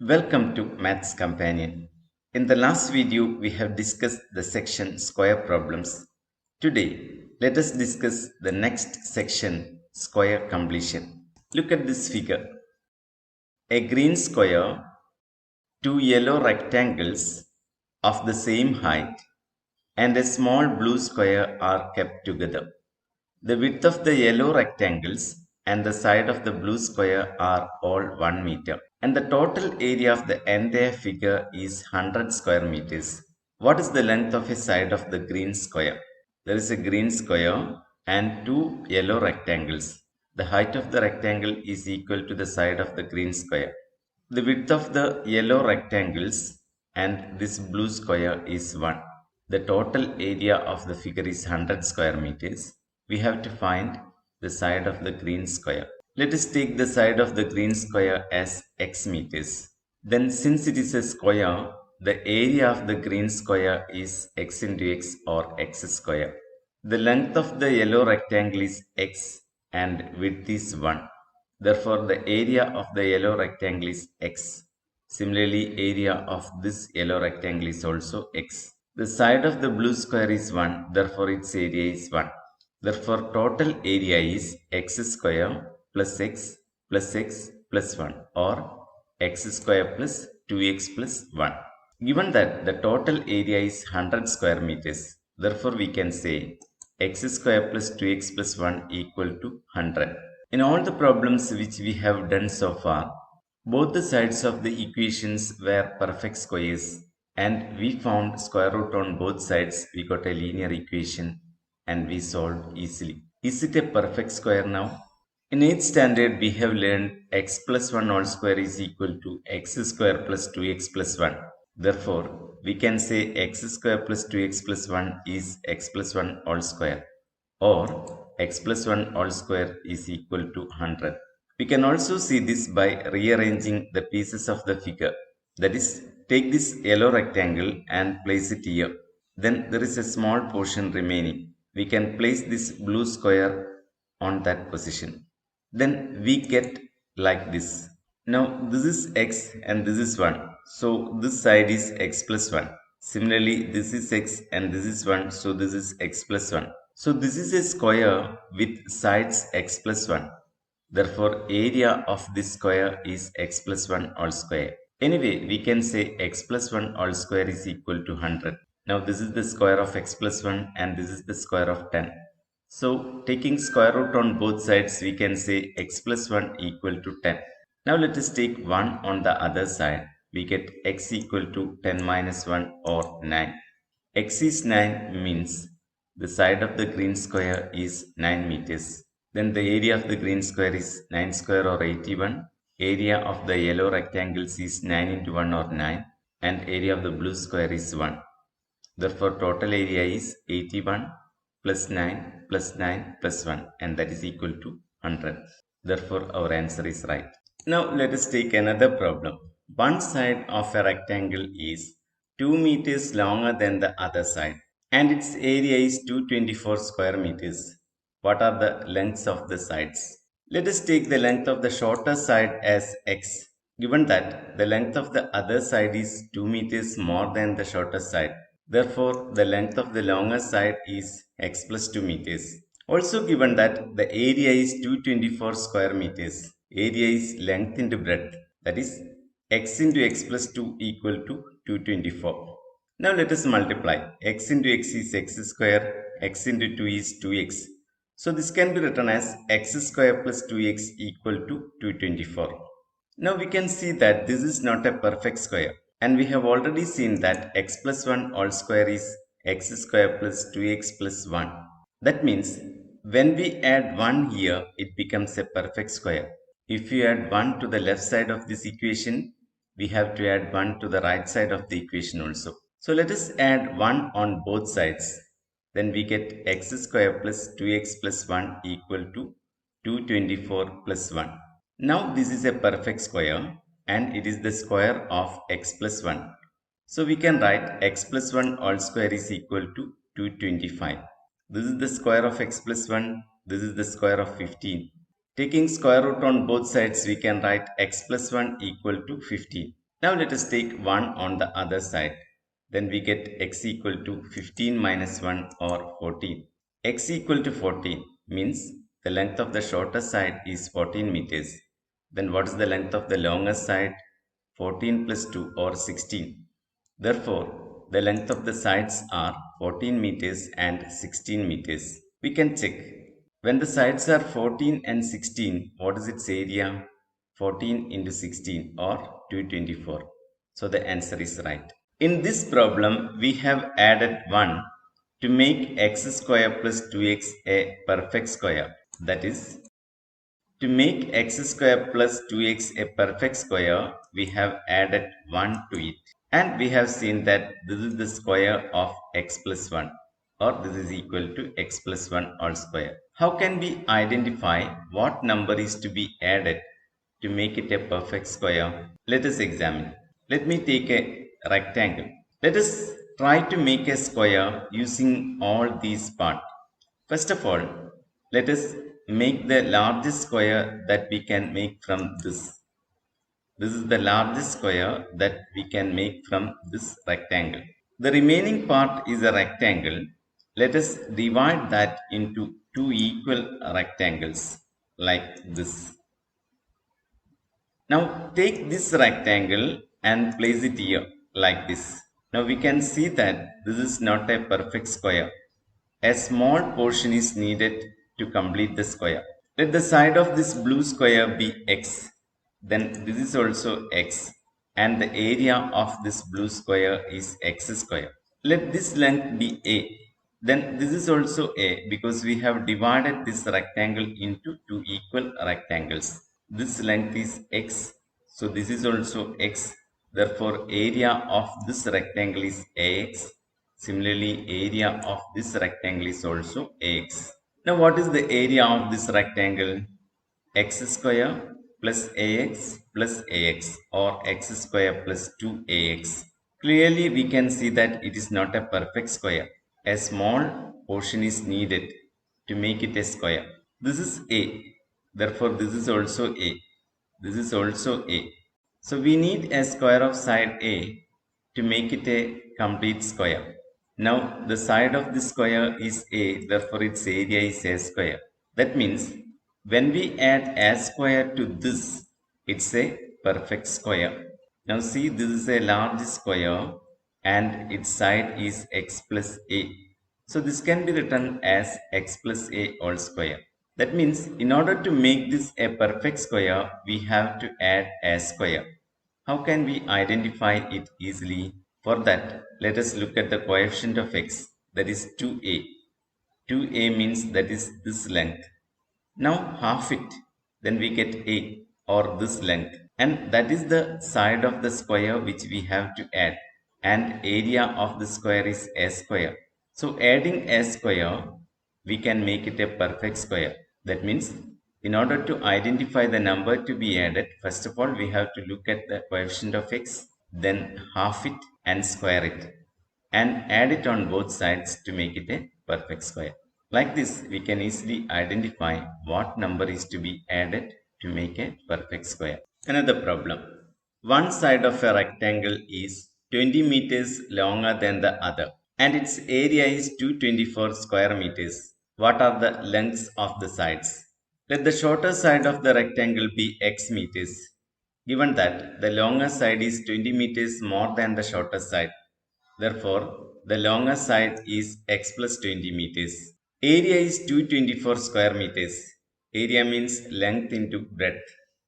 Welcome to Maths Companion. In the last video, we have discussed the section square problems. Today, let us discuss the next section, square completion. Look at this figure. A green square, two yellow rectangles of the same height, and a small blue square are kept together. The width of the yellow rectangles and the side of the blue square are all 1 meter. And the total area of the entire figure is 100 square meters. What is the length of a side of the green square? There is a green square and two yellow rectangles. The height of the rectangle is equal to the side of the green square. The width of the yellow rectangles and this blue square is 1. The total area of the figure is 100 square meters. We have to find the side of the green square. Let us take the side of the green square as x meters. Then since it is a square, the area of the green square is x into x or x square. The length of the yellow rectangle is x and width is 1. Therefore, the area of the yellow rectangle is x. Similarly, area of this yellow rectangle is also x. The side of the blue square is 1, therefore its area is 1. Therefore, total area is x square plus x plus x plus 1 or x square plus 2x plus 1. Given that the total area is 100 square meters, therefore we can say x square plus 2x plus 1 equal to 100. In all the problems which we have done so far, both the sides of the equations were perfect squares and we found square root on both sides. We got a linear equation and we solved easily. Is it a perfect square now? In 8th standard, we have learned x plus 1 whole square is equal to x square plus 2x plus 1. Therefore, we can say x square plus 2x plus 1 is x plus 1 whole square, or x plus 1 whole square is equal to 100. We can also see this by rearranging the pieces of the figure. That is, take this yellow rectangle and place it here. Then there is a small portion remaining. We can place this blue square on that position. Then we get like this. Now this is x and this is 1. So this side is x plus 1. Similarly, this is x and this is 1. So this is x plus 1. So this is a square with sides x plus 1. Therefore, area of this square is x plus 1 whole square. Anyway, we can say x plus 1 whole square is equal to 100. Now this is the square of x plus 1 and this is the square of 10. So taking square root on both sides, we can say x plus 1 equal to 10. Now let us take 1 on the other side. We get x equal to 10 minus 1 or 9. X is 9 means the side of the green square is 9 meters. Then the area of the green square is 9 square or 81. Area of the yellow rectangles is 9 into 1 or 9. And area of the blue square is 1. Therefore, total area is 81 plus 9 plus 9 plus 1, and that is equal to 100. Therefore, our answer is right. Now, let us take another problem. One side of a rectangle is 2 meters longer than the other side, and its area is 224 square meters. What are the lengths of the sides? Let us take the length of the shorter side as x. Given that the length of the other side is 2 meters more than the shorter side, therefore the length of the longer side is x plus 2 meters. Also given that the area is 224 square meters. Area is length into breadth. That is x into x plus 2 equal to 224. Now let us multiply. X into x is x square. X into 2 is 2x. So this can be written as x square plus 2x equal to 224. Now we can see that this is not a perfect square. And we have already seen that x plus 1 whole square is x square plus 2x plus 1. That means when we add 1 here, it becomes a perfect square. If you add 1 to the left side of this equation, we have to add 1 to the right side of the equation also. So let us add 1 on both sides. Then we get x square plus 2x plus 1 equal to 224 plus 1. Now this is a perfect square and it is the square of x plus 1. So we can write x plus 1 whole square is equal to 225. This is the square of x plus 1. This is the square of 15. Taking square root on both sides, we can write x plus 1 equal to 15. Now let us take 1 on the other side. Then we get x equal to 15 minus 1 or 14. X equal to 14 means the length of the shorter side is 14 meters. Then what is the length of the longer side? 14 plus 2 or 16. Therefore, the length of the sides are 14 meters and 16 meters. We can check. When the sides are 14 and 16, what is its area? 14 into 16 or 224. So the answer is right. In this problem, we have added 1 to make x square plus 2x a perfect square. That is, to make x square plus 2x a perfect square, we have added 1 to it. And we have seen that this is the square of x plus 1, or this is equal to x plus 1 all square. How can we identify what number is to be added to make it a perfect square? Let us examine. Let me take a rectangle. Let us try to make a square using all these parts. First of all, let us make the largest square that we can make from this. This is the largest square that we can make from this rectangle. The remaining part is a rectangle. Let us divide that into two equal rectangles like this. Now take this rectangle and place it here like this. Now we can see that this is not a perfect square. A small portion is needed to complete the square. Let the side of this blue square be x. Then this is also x. And the area of this blue square is x square. Let this length be a. Then this is also a because we have divided this rectangle into two equal rectangles. This length is x. So this is also x. Therefore, area of this rectangle is ax. Similarly, area of this rectangle is also ax. Now, what is the area of this rectangle? X square plus ax or x square plus 2ax. Clearly, we can see that it is not a perfect square. A small portion is needed to make it a square. This is a. Therefore, this is also a. This is also a. So, we need a square of side a to make it a complete square. Now, the side of the square is a, therefore its area is a square. That means when we add a square to this, it's a perfect square. Now see, this is a large square and its side is x plus a. So this can be written as x plus a all square. That means in order to make this a perfect square, we have to add a square. How can we identify it easily? For that, let us look at the coefficient of x, that is 2a. 2a means that is this length. Now half it, then we get a or this length. And that is the side of the square which we have to add. And area of the square is a square. So adding a square, we can make it a perfect square. That means in order to identify the number to be added, first of all, we have to look at the coefficient of x, then half it and square it and add it on both sides to make it a perfect square. Like this, we can easily identify what number is to be added to make a perfect square. Another problem. One side of a rectangle is 20 meters longer than the other and its area is 224 square meters. What are the lengths of the sides? Let the shorter side of the rectangle be x meters. Given that the longer side is 20 meters more than the shorter side, therefore the longer side is x plus 20 meters. Area is 224 square meters. Area means length into breadth.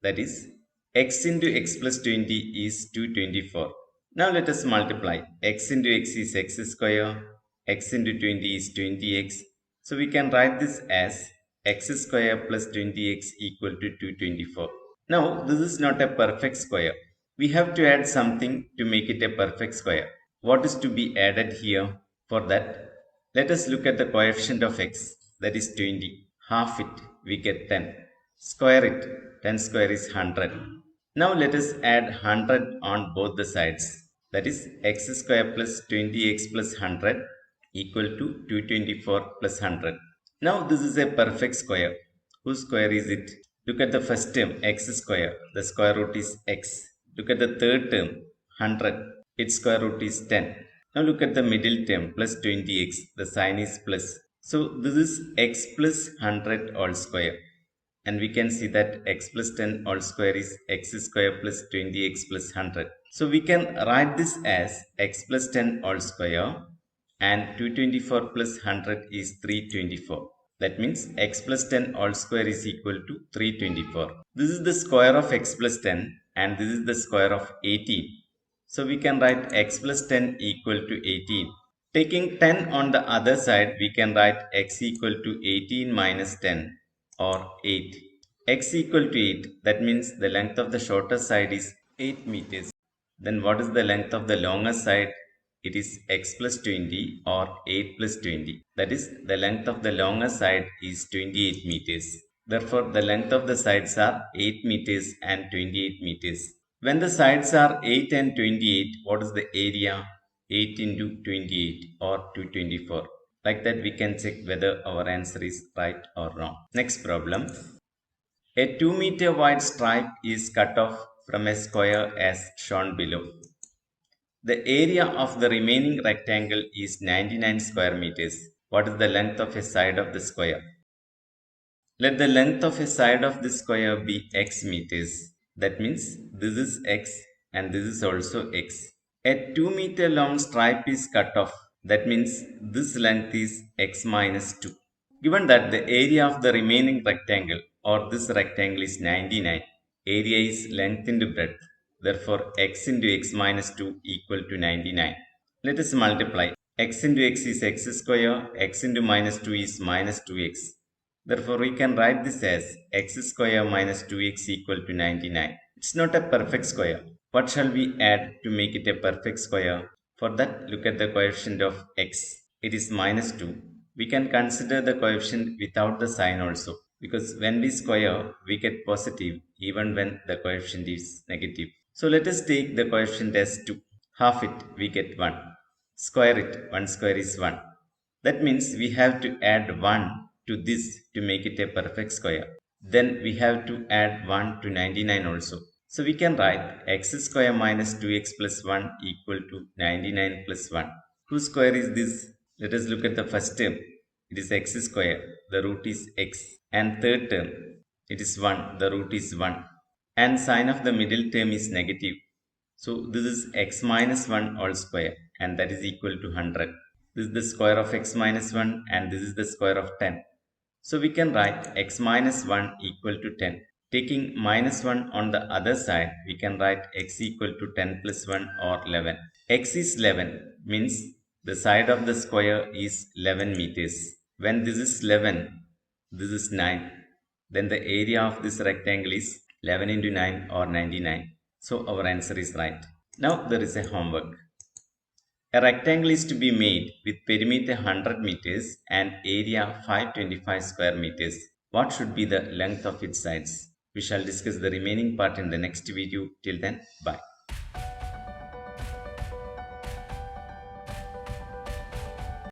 That is, x into x plus 20 is 224. Now let us multiply. X into x is x square. X into 20 is 20x. So we can write this as x square plus 20x equal to 224. Now this is not a perfect square. We have to add something to make it a perfect square. What is to be added here? For that, let us look at the coefficient of x, that is 20. Half it, we get 10. Square it, 10 square is 100. Now let us add 100 on both the sides. That is x square plus 20x plus 100 equal to 224 plus 100. Now this is a perfect square. Whose square is it? Look at the first term, x square. The square root is x. Look at the third term, 100. Its square root is 10. Now look at the middle term plus 20x. The sign is plus. So this is x plus 100 all square. And we can see that x plus 10 all square is x square plus 20x plus 100. So we can write this as x plus 10 all square, and 224 plus 100 is 324. That means x plus 10 all square is equal to 324. This is the square of x plus 10 and this is the square of 18. So we can write x plus 10 equal to 18. Taking 10 on the other side, we can write x equal to 18 minus 10 or 8. X equal to 8, that means the length of the shorter side is 8 meters. Then what is the length of the longer side? It is x plus 20 or 8 plus 20. That is, the length of the longer side is 28 meters. Therefore, the length of the sides are 8 meters and 28 meters. When the sides are 8 and 28, what is the area? 8 into 28 or 224. Like that, we can check whether our answer is right or wrong. Next problem. A 2-meter wide stripe is cut off from a square as shown below. The area of the remaining rectangle is 99 square meters. What is the length of a side of the square? Let the length of a side of the square be x meters. That means this is x and this is also x. A 2-meter long stripe is cut off. That means this length is x minus 2. Given that the area of the remaining rectangle or this rectangle is 99, area is length into breadth. Therefore, x into x minus 2 equal to 99. Let us multiply. X into x is x square, x into minus 2 is minus 2x. Therefore, we can write this as x square minus 2x equal to 99. It's not a perfect square. What shall we add to make it a perfect square? For that, look at the coefficient of x. It is minus 2. We can consider the coefficient without the sign also, because when we square, we get positive even when the coefficient is negative. So let us take the coefficient as 2. Half it, we get 1. Square it, 1 square is 1. That means we have to add 1 to this to make it a perfect square. Then we have to add 1 to 99 also. So we can write x square minus 2x plus 1 equal to 99 plus 1. Whose square is this? Let us look at the first term. It is x square. The root is x. And third term, it is 1. The root is 1. And sign of the middle term is negative. So this is x minus 1 all square, and that is equal to 100. This is the square of x minus 1 and this is the square of 10. So we can write x minus 1 equal to 10. Taking minus 1 on the other side, we can write x equal to 10 plus 1 or 11. X is 11 means the side of the square is 11 meters. When this is 11, this is 9. Then the area of this rectangle is 11 into 9 or 99. So our answer is right. Now there is a homework. A rectangle is to be made with perimeter 100 meters and area 525 square meters. What should be the length of its sides? We shall discuss the remaining part in the next video. Till then, bye.